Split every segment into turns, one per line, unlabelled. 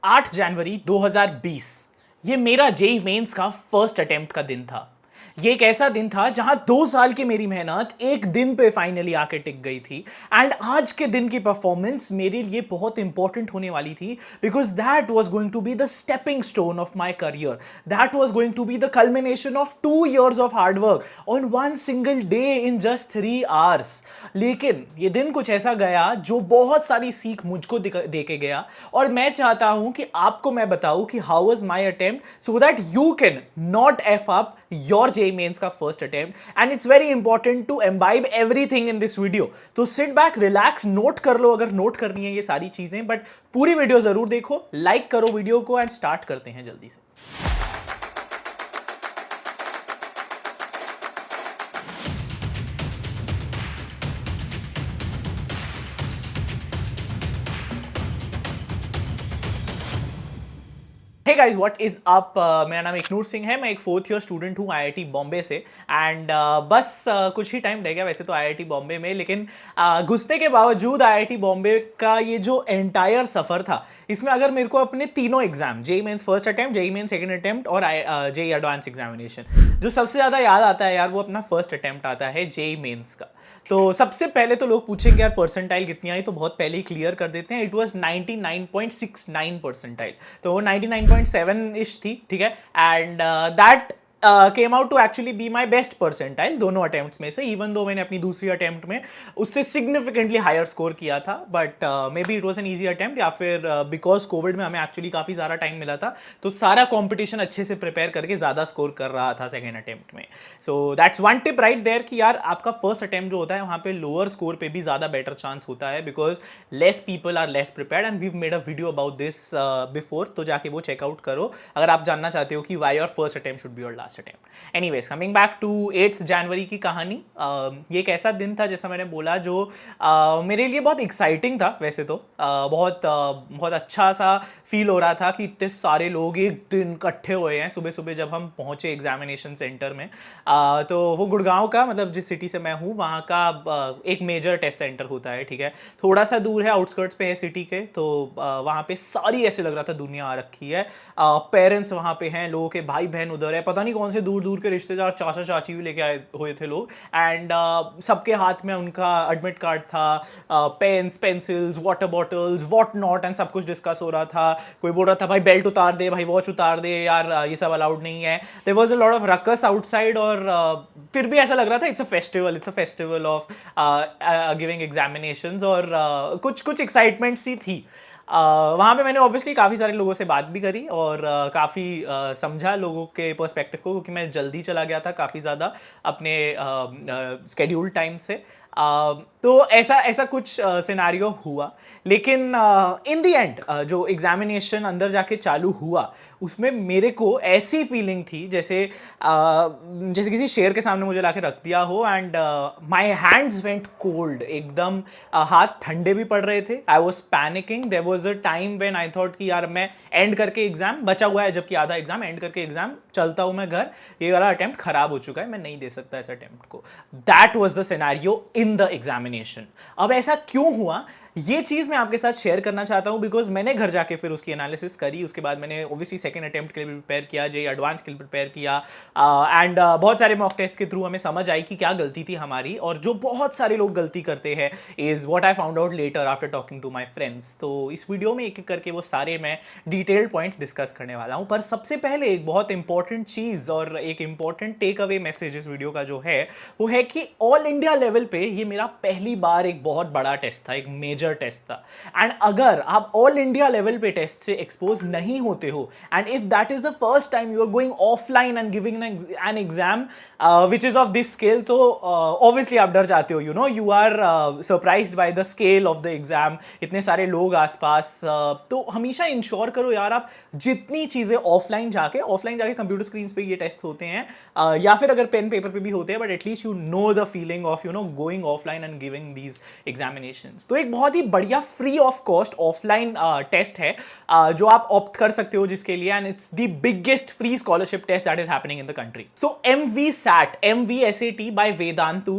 8 जनवरी 2020 ये मेरा JEE mains का फर्स्ट अटेम्प्ट का दिन था। ये एक ऐसा दिन था जहां 2 साल की मेरी मेहनत एक दिन पे फाइनली आके टिक गई थी। एंड आज के दिन की परफॉर्मेंस मेरे लिए बहुत इंपॉर्टेंट होने वाली थी, because that was going to be the stepping stone of my career. That was going to be the culmination of 2 years of hard work on one single day in just 3 hours। लेकिन ये दिन कुछ ऐसा गया जो बहुत सारी सीख मुझको दे के गया, और मैं चाहता हूं कि आपको मैं बताऊं कि how was my attempt, so that you can not F up your JEE mains का first attempt. And it's very important to imbibe everything in this video. तो सिट बैक, रिलैक्स, नोट कर लो अगर नोट करनी है ये सारी चीजें, बट पूरी वीडियो जरूर देखो, लाइक करो वीडियो को, एंड स्टार्ट करते हैं जल्दी से। Hey guys, what is up. मेरा नाम एकनूर सिंह है। मैं एक 4th ईयर स्टूडेंट हूँ आईआईटी बॉम्बे से। एंड बस कुछ ही टाइम रह गया वैसे तो आईआईटी बॉम्बे में, लेकिन घुसने के बावजूद आईआईटी बॉम्बे का ये जो एंटायर सफ़र था, इसमें अगर मेरे को अपने तीनों exam, JEE Mains first attempt, JEE Mains second attempt और जेईई एडवांस एग्जामिनेशन, जो सबसे ज़्यादा याद आता है यार, वो अपना फर्स्ट अटेम्प्ट आता है जेईई मेंस का। तो सबसे पहले तो लोग पूछेंगे यार परसेंटाइल कितनी आई, तो बहुत पहले ही क्लियर कर देते हैं, इट वाज 99.69 परसेंटाइल। तो वो 99.7 इश थी, ठीक है। And that came out to actually be my best percentile दोनों अटेम्प्ट्स में से, इवन दो मैंने अपनी दूसरी अटेम्प्ट में उससे सिग्निफिकेंटली हायर स्कोर किया था। But may be it was an easy attempt, या फिर बिकॉज कोविड में हमें एक्चुअली काफ़ी सारा टाइम मिला था, तो सारा कॉम्पिटिशन अच्छे से प्रिपेयर करके ज़्यादा स्कोर कर रहा था सेकेंड अटेम्प्ट में। So that's one tip right there कि यार आपका फर्स्ट अटेम्प्ट जो होता है वहाँ पे लोअर स्कोर पे भी ज़्यादा बेटर चांस होता है, because less people are less prepared. And we've made a video about this before, तो जाके वो चेकआउट करो अगर आप जानना चाहते हो कि why your first attempt should be your last attempt. Anyways, coming back to 8th जनवरी की कहानी। ये एक ऐसा दिन था, जैसा मैंने बोला, जो मेरे लिए बहुत एक्साइटिंग था वैसे तो। बहुत अच्छा सा फील हो रहा था कि इतने सारे लोग एक दिन इकट्ठे हुए हैं। सुबह सुबह जब हम पहुंचे एग्जामिनेशन सेंटर में, तो वो गुड़गांव का, मतलब जिस सिटी से मैं हूँ वहाँ का एक मेजर टेस्ट सेंटर होता है, ठीक है। थोड़ा सा दूर है, आउटस्कर्ट्स पे है सिटी के। तो वहाँ पे सारी ऐसे लग रहा था दुनिया आ रखी है। पेरेंट्स वहाँ पे हैं, लोगों के भाई बहन उधर है, पता नहीं कौन से दूर दूर के रिश्तेदार, चाचा चाची भी लेके आए हुए थे लोग। एंड सबके हाथ में उनका एडमिट कार्ड था, pens, pencils, water bottles, what not, and सब कुछ डिस्कस हो रहा था। कोई बोल रहा था भाई बेल्ट उतार दे, भाई वॉच उतार दे यार, ये सब अलाउड नहीं है। There was a lot of ruckus outside, और फिर भी ऐसा लग रहा था it's a festival of giving examinations, और कुछ कुछ एक्साइटमेंट सी थी। वहाँ पे मैंने ऑब्वियसली काफ़ी सारे लोगों से बात भी करी, और काफ़ी समझा लोगों के पर्सपेक्टिव को, क्योंकि मैं जल्दी चला गया था काफ़ी ज़्यादा अपने स्केड्यूल टाइम से। तो ऐसा ऐसा कुछ सिनारियो हुआ। लेकिन इन द एंड जो एग्जामिनेशन अंदर जाके चालू हुआ, उसमें मेरे को ऐसी फीलिंग थी जैसे जैसे किसी शेर के सामने मुझे लाके रख दिया हो। And my hands went cold एकदम। हाथ ठंडे भी पड़ रहे थे। I was panicking. There was a time when I thought कि यार मैं एंड करके एग्जाम, बचा हुआ है जबकि आधा एग्जाम, एंड करके एग्जाम चलता हूँ मैं घर, ये वाला अटेम्प्ट खराब हो चुका है, मैं नहीं दे सकता इस अटेम्प्ट को। That was the scenario in the examination. अब ऐसा क्यों हुआ, ये चीज़ मैं आपके साथ शेयर करना चाहता हूँ, बिकॉज मैंने घर जाके फिर उसकी एनालिसिस करी। उसके बाद मैंने ओबियसली सेकंड अटेम्प्ट के लिए प्रिपेयर किया, जेईई एडवांस के लिए प्रिपेयर किया, एंड बहुत सारे मॉक टेस्ट के थ्रू हमें समझ आई कि क्या गलती थी हमारी, और जो बहुत सारे लोग गलती करते हैं is what I found out later after talking to my friends. तो इस वीडियो में एक एक करके वो सारे मैं डिटेल्ड पॉइंट्स डिस्कस करने वाला हूँ। पर सबसे पहले एक बहुत इंपॉर्टेंट चीज़ और एक इंपॉर्टेंट टेक अवे मैसेज इस वीडियो का जो है, वो है कि ऑल इंडिया लेवल पे ये मेरा पहली बार एक बहुत बड़ा टेस्ट था, एक मेजर टेस्ट था। एंड अगर आप ऑल इंडिया लेवल पे टेस्ट से एक्सपोज नहीं होते हो, and if that is the first time you are going offline and giving an exam which is of this scale, तो ऑब्वियसली आप डर जाते हो, you are surprised by the scale of the exam, इतने सारे लोग आसपास। तो हमेशा इंश्योर करो यार, आप जितनी चीजें ऑफलाइन जाके कंप्यूटर स्क्रीन पे ये टेस्ट होते हैं, या फिर अगर पेन पेपर पे भी होते हैं, but at least you know the feeling of going offline and giving these examinations. तो एक बहुत बहुत ही बढ़िया free of cost offline test है जो आप ऑप्ट कर सकते हो जिसके लिए, and it's the biggest free scholarship test that is happening in the country. So MVSAT बाय वेदांतु,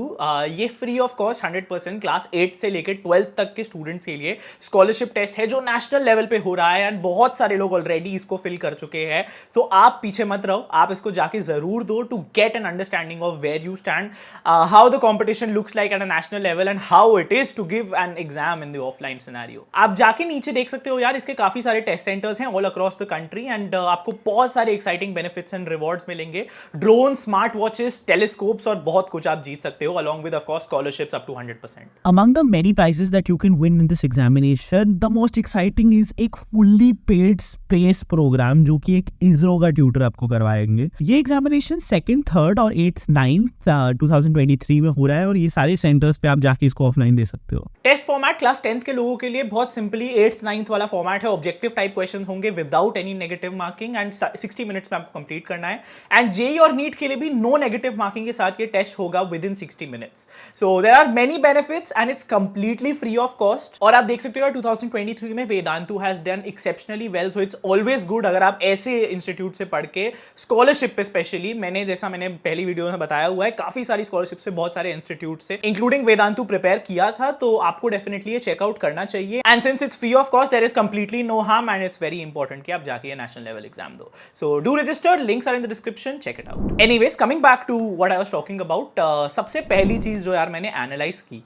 ये फ्री ऑफ कॉस्ट 100% क्लास 8 से लेकर 12th तक के स्टूडेंट्स के लिए स्कॉलरशिप टेस्ट है जो नेशनल लेवल पे हो रहा है, एंड बहुत सारे लोग ऑलरेडी इसको फिल कर चुके हैं. तो आप पीछे मत रहो, आप इसको जाके जरूर दो to get an understanding of where you stand, how the competition looks like at a national level and how it is to give an exam in the offline scenario. आप जाके नीचे देख सकते हो यार, इसके काफी सारे टेस्ट सेंटर्स हैं all across the country, and आपको बहुत सारे एक्साइटिंग बेनिफिट्स एंड रिवॉर्ड्स मिलेंगे. ड्रोन, स्मार्ट वॉचेस, टेलीस्कोप्स और बहुत कुछ आप जीत सकते हो, along with of course scholarships up to 100%.
Among the many prizes that you can win in this examination, the most exciting is एक fully paid space program जो कि एक ISRO का ट्यूटर आपको करवाएंगे. ये एग्जामिनेशन 2nd, 3rd और 8th, 9th 2023 में हो रहा है और ये सारे सेंटर्स पे आप जाके इसको ऑफलाइन दे सकते हो.
टेस्ट फॉर्मेट क्लास 10th के लोगों के लिए बहुत सिंपली 8th, 9th वाला फॉर्मेट है. ऑब्जेक्टिव टाइप क्वेश्चंस होंगे without any negative marking and 60 minutes में आपको कंप्लीट करना है. एंड जेई और नीट के लिए भी नो नेगेटिव मार्किंग के साथ ये टेस्ट होगा within 60 minutes. So there are many benefits and it's completely free of cost. और आप देख सकते हो 2023 में Vedantu has done exceptionally well, so it's always good अगर आप ऐसे इंस्टीट्यूट से पढ़ के स्कॉलरशिप पे, स्पेशली मैंने पहली वीडियो में बताया हुआ है, काफी सारी स्कॉलरशिप से बहुत सारे इंस्टीट्यूट से इंक्लूडिंग वेदांतु प्रिपेयर किया था, तो आपको डेफिनेटली ये चेकआउट करना चाहिए. And since it's free of cost there is completely no harm and it's very important कि आप जाके नेशनल लेवल एग्जाम दो. So do register, links are in the description, check it out. Anyways, coming back to what I was talking about, सबसे पहली चीज जो यार मैंने एनालाइज की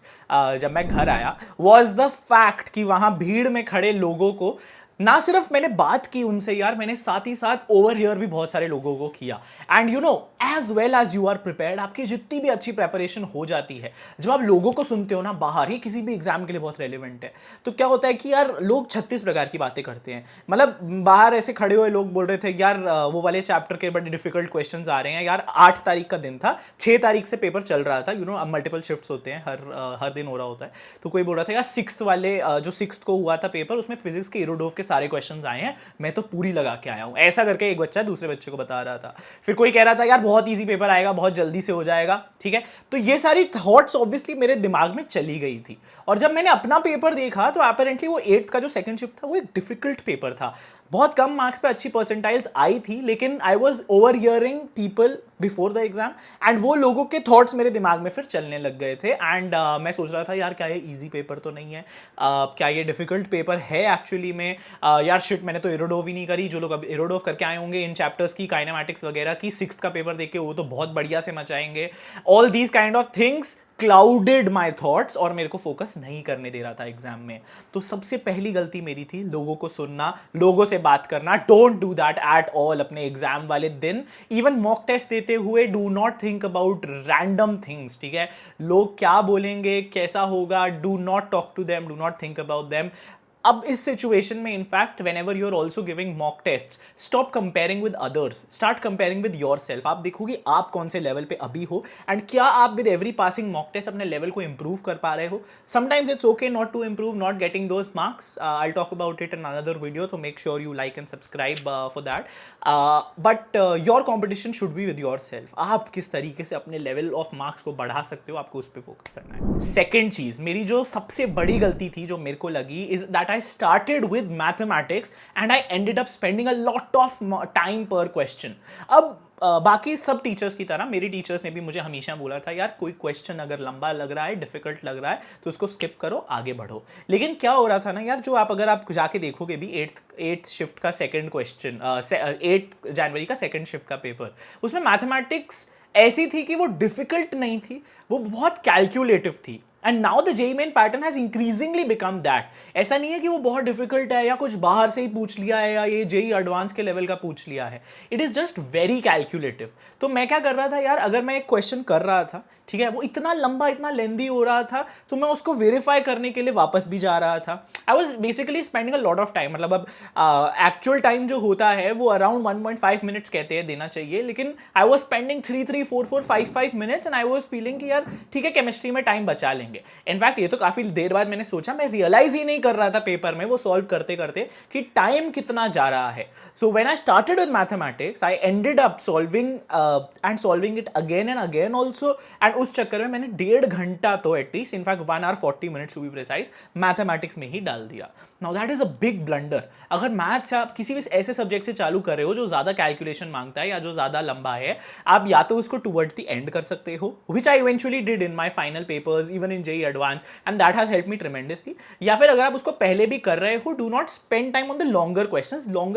जब मैं घर आया वाज द फैक्ट कि वहां भीड़ में खड़े लोगों को ना सिर्फ मैंने बात की उनसे यार, मैंने साथ ही साथ ओवर हियर भी बहुत सारे लोगों को किया. And you know, as well as you are prepared, आपकी जितनी भी अच्छी प्रेपरेशन हो जाती है, जब आप लोगों को सुनते हो ना बाहर, ही किसी भी एग्जाम के लिए बहुत रेलिवेंट है, तो क्या होता है कि यार लोग 36 प्रकार की बातें करते हैं. मतलब बाहर ऐसे खड़े हुए लोग बोल रहे थे यार वो वाले चैप्टर के बड़े डिफिकल्ट क्वेश्चन आ रहे हैं यार. 8 तारीख का दिन था, 6 तारीख से पेपर चल रहा था, यू नो मल्टीपल शिफ्ट्स होते हैं, हर दिन हो रहा होता है. तो कोई बोल रहा था यार 6th वाले जो 6th को हुआ था पेपर, उसमें फिजिक्स के इरोडोव के सारे क्वेश्चन आए हैं, मैं तो पूरी लगा के आया हूं. ऐसा करके एक बच्चा दूसरे बच्चे को बता रहा था. फिर कोई कह रहा था यार बहुत इजी पेपर आएगा, बहुत जल्दी से हो जाएगा. ठीक है, तो ये सारी थॉट्स ऑब्वियसली मेरे दिमाग में चली गई थी. और जब मैंने अपना पेपर देखा तो अपेरेंटली वो 8th का जो सेकंड शिफ्ट था वो एक डिफिकल्ट पेपर था. बहुत कम मार्क्स पे अच्छी परसेंटाइल्स आई थी, लेकिन I was over hearing people before the exam and वो लोगों के थॉट्स मेरे दिमाग में फिर चलने लग गए थे. एंड मैं सोच रहा था यार क्या ये इजी पेपर तो नहीं है, क्या ये डिफिकल्ट पेपर है एक्चुअली में. यार शिट, मैंने तो एरोडोव ही नहीं करी. जो लोग अब एरोडोव करके आए होंगे इन चैप्टर्स की, काइनेमैटिक्स वगैरह की, 6th का पेपर देख के वो तो बहुत बढ़िया से मचाएंगे. All these kind of things clouded my thoughts और मेरे को फोकस नहीं करने दे रहा था एग्जाम में. तो सबसे पहली गलती मेरी थी लोगों को सुनना, लोगों से बात करना. Don't do that at all. अपने एग्जाम वाले दिन इवन मॉक टेस्ट देते हुए do not think about random things. ठीक है, लोग क्या बोलेंगे, कैसा होगा, do not talk to them, do not think about them. अब इस सिचुएशन में in fact whenever you are also giving mock tests, stop comparing with others, start comparing with yourself. आप देखोगे आप कौन से लेवल पे अभी हो एंड क्या आप with every passing mock test अपने लेवल को इंप्रूव कर पा रहे हो. Sometimes it's okay not to improve, not getting those marks. I will talk about it in another video, तो make sure you like and subscribe for that. But your competition should be with yourself. आप किस तरीके से अपने level of marks को बढ़ा सकते हो, आपको उस पर फोकस करना है. सेकेंड चीज, मेरी जो सबसे बड़ी गलती थी जो मेरे को लगी, is that I started with mathematics and I ended up spending a lot of time per question. अब बाकी सब टीचर्स की तरह मेरी टीचर्स ने भी मुझे हमेशा बोला था यार कोई क्वेश्चन अगर लंबा लग रहा है, डिफिकल्ट लग रहा है, तो उसको स्किप करो, आगे बढ़ो. लेकिन क्या हो रहा था ना यार, जो अगर आप जाके देखोगे भी 8th शिफ्ट का सेकंड क्वेश्चन, 8 जनवरी का सेकंड शिफ्ट का पेपर, उसमें मैथमेटिक्स ऐसी थी कि वो डिफिकल्ट नहीं थी, वो बहुत कैलकुलेटिव थी. And now the JEE main pattern has increasingly become that. ऐसा नहीं है कि वो बहुत डिफिकल्ट है या कुछ बाहर से ही पूछ लिया है या ये जेईई एडवांस के लेवल का पूछ लिया है. It is just very calculative. तो मैं क्या कर रहा था यार, अगर मैं एक क्वेश्चन कर रहा था, ठीक है, वो इतना लंबा, इतना लेंदी हो रहा था, तो मैं उसको वेरीफाई करने के लिए वापस भी जा रहा था. I was basically spending a lot of time. मतलब अब एक्चुअल टाइम जो होता है वो अराउंड 1.5 मिनट्स कहते हैं देना चाहिए, लेकिन I was spending 3, 4, 5 minutes and I was feeling कि यार ठीक है केमिस्ट्री में टाइम बचा लेंगे. जाएंगे। इनफैक्ट ये तो काफ़ी देर बाद मैंने सोचा, मैं रियलाइज़ ही नहीं कर रहा था पेपर में वो सॉल्व करते करते कि टाइम कितना जा रहा है। So when I started with mathematics I ended up solving it again and again also, and उस चक्कर में मैंने 1.5 घंटा तो at least, in fact 1 hour 40 minutes to be precise, mathematics में ही डाल दिया। Now that is a big blunder. अगर मैथ्स आप किसी भी ऐसे सब्जेक्ट से चालू कर रहे हो जो ज़्यादा कैलकुलेशन मांगता है या जो ज़्यादा लंबा है, आप या तो उसको टुवर्ड्स द एंड कर सकते हो, which I eventually did in my final papers even in JEE advance, and that has help me tremendously. या फिर अगर आप उसको पहले भी कर रहे हो, do not spend time on the longer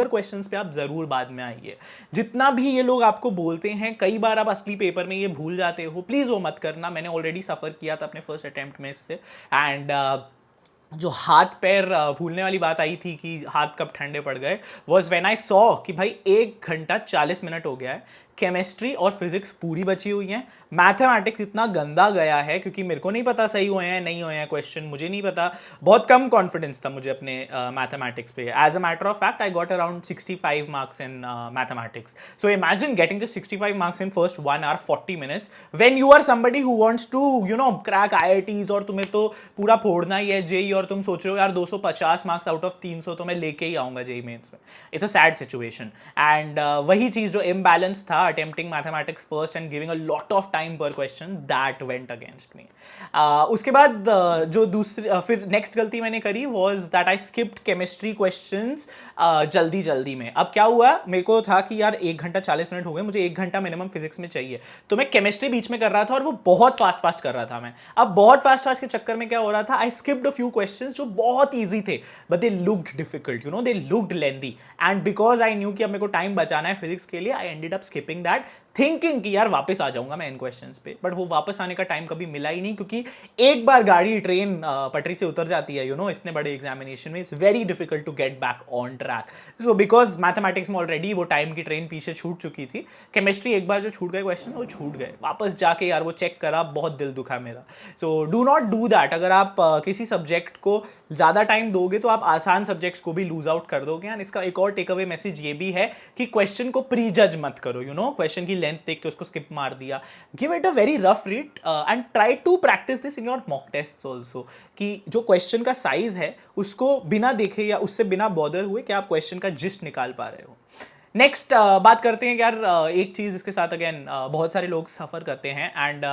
questions पे आप जरूर बाद में आइए। जितना भी ये लोग आपको बोलते हैं, कई बार आप असली पेपर में ये भूल जाते हो, प्लीज़ वो मत करना। मैंने ऑलरेडी सफ़र किया था अपने फर्स्ट अटेम्प्ट में इससे। एंड जो हाथ पैर भूलने वाली बात आई थी कि हाथ कब ठंडे पड़ गए, वॉज व्हेन आई सॉ कि भाई 1 घंटा 40 मिनट हो गया है, केमिस्ट्री और फिजिक्स पूरी बची हुई हैं, मैथमेटिक्स इतना गंदा गया है क्योंकि मेरे को नहीं पता सही हुए हैं नहीं हुए हैं क्वेश्चन, मुझे नहीं पता, बहुत कम कॉन्फिडेंस था मुझे अपने मैथमेटिक्स पे। As a matter of fact I got around 65 marks in mathematics. So imagine getting just 65 marks in first 1 hour 40 minutes when you are somebody who wants to crack IITs, और तुम्हें तो पूरा फोड़ना ही है JEE, और तुम सोच रहे हो यार 250 मार्क्स आउट ऑफ 300 तो मैं लेके ही आऊंगा जेई मेंस में। It's a sad situation. And वही चीज़ जो इम्बैलेंस था, attempting mathematics first and giving a lot of time per question, that went against me. उसके बाद जो दूसरी फिर नेक्स्ट गलती मैंने करी was that I skipped chemistry questions जल्दी जल्दी में। अब क्या हुआ, मेरे को था कि यार 1 घंटा 40 मिनट हो गए, मुझे 1 घंटा मिनिमम फिजिक्स में चाहिए, तो मैं केमिस्ट्री बीच में कर रहा था और वो बहुत फास्ट कर रहा था मैं। अब बहुत फास्ट के चक्कर में क्या हो रहा था, आई स्किप्ड अ फ्यू क्वेश्चंस जो बहुत ईजी थे, but they looked difficult, they looked lengthy, and because I knew कि अब मेरे को टाइम बचाना है फिजिक्स के लिए, आई ended up skipping that, thinking कि यार वापस आ जाऊंगा मैं इन क्वेश्चंस पे। बट वो वापस आने का टाइम कभी मिला ही नहीं, क्योंकि एक बार गाड़ी ट्रेन पटरी से उतर जाती है इतने बड़े एग्जामिनेशन में, it's very difficult to get back on track. So because mathematics में ऑलरेडी वो टाइम की ट्रेन पीछे छूट चुकी थी, केमिस्ट्री एक बार जो छूट गए क्वेश्चन वो छूट गए, वापस जाके यार वो चेक करा, बहुत दिल दुखा मेरा। So do not do that. अगर आप किसी सब्जेक्ट को ज़्यादा टाइम दोगे तो आप आसान सब्जेक्ट्स को भी लूज आउट कर दोगे। एंड इसका एक और टेक अवे मैसेज ये भी है कि क्वेश्चन को प्री जज मत करो, क्वेश्चन की लेंथ देख के उसको स्किप मार दिया, give it a very rough read and try to practice this in your mock tests also, कि जो क्वेश्चन का साइज है उसको बिना देखे या उससे बिना बॉदर हुए कि आप क्वेश्चन का जिस्ट निकाल पा रहे हो। नेक्स्ट बात करते हैं यार, एक चीज़ इसके साथ अगेन बहुत सारे लोग सफ़र करते हैं, एंड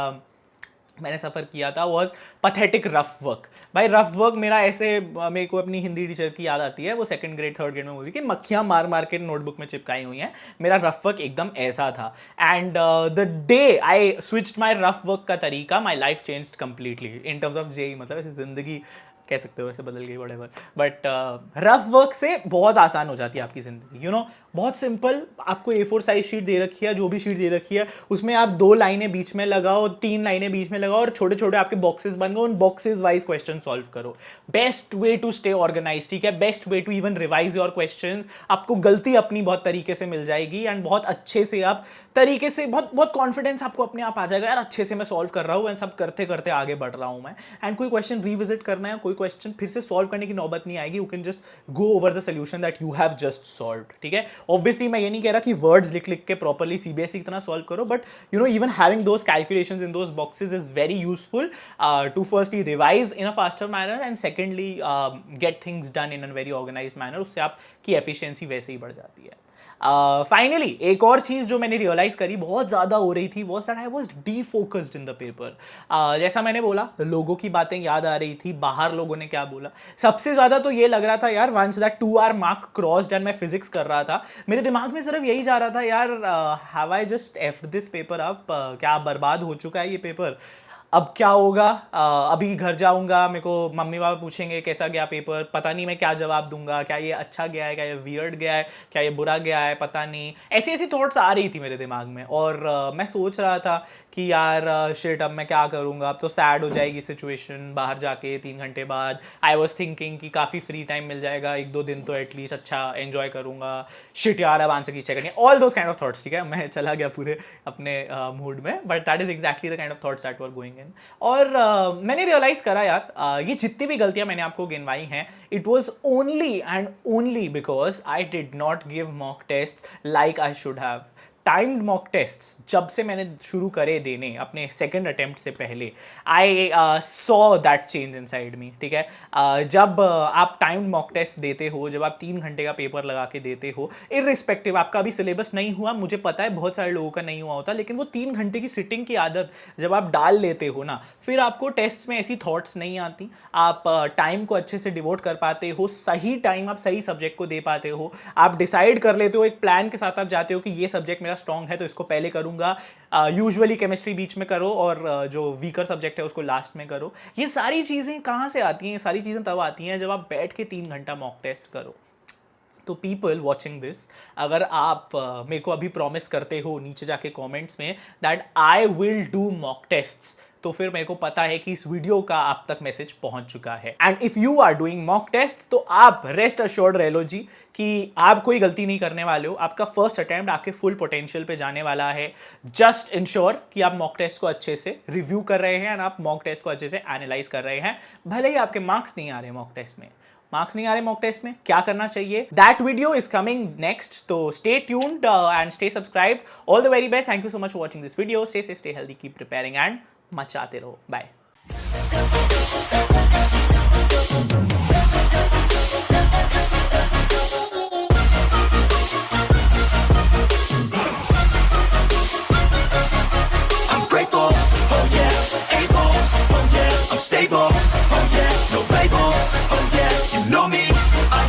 मैंने सफ़र किया था, वॉज पथेटिक रफ वर्क। भाई रफ वर्क मेरा ऐसे, मेरे को अपनी हिंदी टीचर की याद आती है, वो 2nd ग्रेड 3rd ग्रेड में बोलती कि मक्खियाँ मार मार के नोटबुक में चिपकाई हुई हैं। मेरा रफ वर्क एकदम ऐसा था, and the day I switched my rough work का तरीका, my life changed completely in terms of JEE, मतलब ऐसे ज़िंदगी कह सकते हो, वैसे बदल गई व्हाटएवर, बट रफ वर्क से बहुत आसान हो जाती है आपकी ज़िंदगी। बहुत सिंपल, आपको A4 साइज शीट दे रखी है, जो भी शीट दे रखी है उसमें आप 2 लाइनें बीच में लगाओ, 3 लाइनें बीच में लगाओ, और छोटे छोटे आपके बॉक्सेस बन गए, उन बॉक्सेस वाइज क्वेश्चन सॉल्व करो। Best way to stay organise, ठीक है, best way to even revise your question. आपको गलती अपनी बहुत तरीके से मिल जाएगी, एंड बहुत अच्छे से आप तरीके से, बहुत कॉन्फिडेंस आपको अपने आप आ जाएगा, यार अच्छे से मैं सॉल्व कर रहा हूँ, एंड सब करते करते आगे बढ़ रहा हूँ मैं। एंड कोई क्वेश्चन रिविजिट करना है, कोई क्वेश्चन फिर से सॉल्व करने की नौबत नहीं आएगी, you can just go over the solution that you have just solved, ठीक है। ऑब्वियसली मैं ये नहीं कह रहा कि वर्ड्स लिख लिख के प्रॉपर्ली सीबीएसई की तरह सॉल्व करो, but even having those calculations in those boxes is very useful to firstly revise in a faster manner, and secondly get things done in a very organised manner. उससे आपकी efficiency वैसे ही बढ़ जाती है। Finally एक और चीज़ जो मैंने रियलाइज़ करी बहुत ज़्यादा हो रही थी, was that I was defocused in the paper. जैसा मैंने बोला, लोगों की बातें याद आ रही थी, बाहर लोगों ने क्या बोला, सबसे ज़्यादा तो ये लग रहा था यार, once that 2 hour mark crossed and मैं फिजिक्स कर रहा था, मेरे दिमाग में सिर्फ यही जा रहा था, यार have I just effed this paper up, क्या बर्बाद हो चुका है ये पेपर, अब क्या होगा, अभी घर जाऊंगा, मेरे को मम्मी पापा पूछेंगे कैसा गया पेपर, पता नहीं मैं क्या जवाब दूंगा, क्या ये अच्छा गया है, क्या ये वियर्ड गया है, क्या ये बुरा गया है, पता नहीं। ऐसी ऐसी थॉट्स आ रही थी मेरे दिमाग में, और मैं सोच रहा था कि यार शिट, अब मैं क्या करूँगा, अब तो सैड हो जाएगी सिचुएशन बाहर जाके 3 घंटे बाद। आई वॉज थिंकिंग कि काफ़ी फ्री टाइम मिल जाएगा, 1-2 दिन तो एटलीस्ट अच्छा एन्जॉय करूँगा, शिट यार अब आंसर की चेक करनी है, all those kind of thoughts, ठीक है। मैं चला गया पूरे अपने मूड में, but that is exactly the kind of thoughts that were going. और मैंने रियलाइज करा यार, ये जितनी भी गलतियां मैंने आपको गिनवाई हैं, it was only and only because I did not give mock taste like I should have. Timed mock tests जब से मैंने शुरू करे देने अपने सेकंड अटेम्प्ट से पहले, I saw that change inside me, ठीक है। जब आप टाइम्ड मॉक टेस्ट देते हो, जब आप 3 घंटे का पेपर लगा के देते हो, इररिस्पेक्टिव आपका अभी सिलेबस नहीं हुआ, मुझे पता है बहुत सारे लोगों का नहीं हुआ होता, लेकिन वो 3 घंटे की सिटिंग की आदत जब आप डाल लेते हो ना, फिर आपको टेस्ट में ऐसी थॉट्स नहीं आती, आप टाइम को अच्छे से डिवोट कर पाते हो, सही टाइम आप सही सब्जेक्ट को दे पाते हो, आप डिसाइड कर लेते हो, एक प्लान के साथ आप जाते हो कि ये सब्जेक्ट मेरा स्ट्रॉन्ग है तो इसको पहले करूंगा, यूजुअली केमिस्ट्री बीच में करो और जो वीकर सब्जेक्ट है उसको लास्ट में करो। ये सारी चीज़ें कहाँ से आती हैं? ये सारी चीज़ें तब आती हैं जब आप बैठ के 3 घंटा मॉक टेस्ट करो। तो पीपल वॉचिंग दिस, अगर आप मेरे को अभी प्रॉमिस करते हो नीचे जाके कमेंट्स में that I will do mock tests, तो फिर मेरे को पता है कि इस वीडियो का आप तक मैसेज पहुंच चुका है। And if you are doing mock test तो आप रेस्ट अश्योर्ड रह लो जी कि आप कोई गलती नहीं करने वाले हो, आपका फर्स्ट अटेम्प्ट आपके फुल पोटेंशियल पे जाने वाला है। जस्ट इंश्योर कि आप मॉक टेस्ट को अच्छे से रिव्यू कर रहे हैं एंड आप मॉक टेस्ट को अच्छे से एनालाइज कर रहे हैं। भले ही आपके मार्क्स नहीं आ रहे मॉक टेस्ट में, मॉक टेस्ट में क्या करना चाहिए, that video is coming next, तो stay tuned and stay subscribed. All the very best, thank you so much for watching this video, stay safe, stay healthy, keep preparing and मचाते रहो। Bye.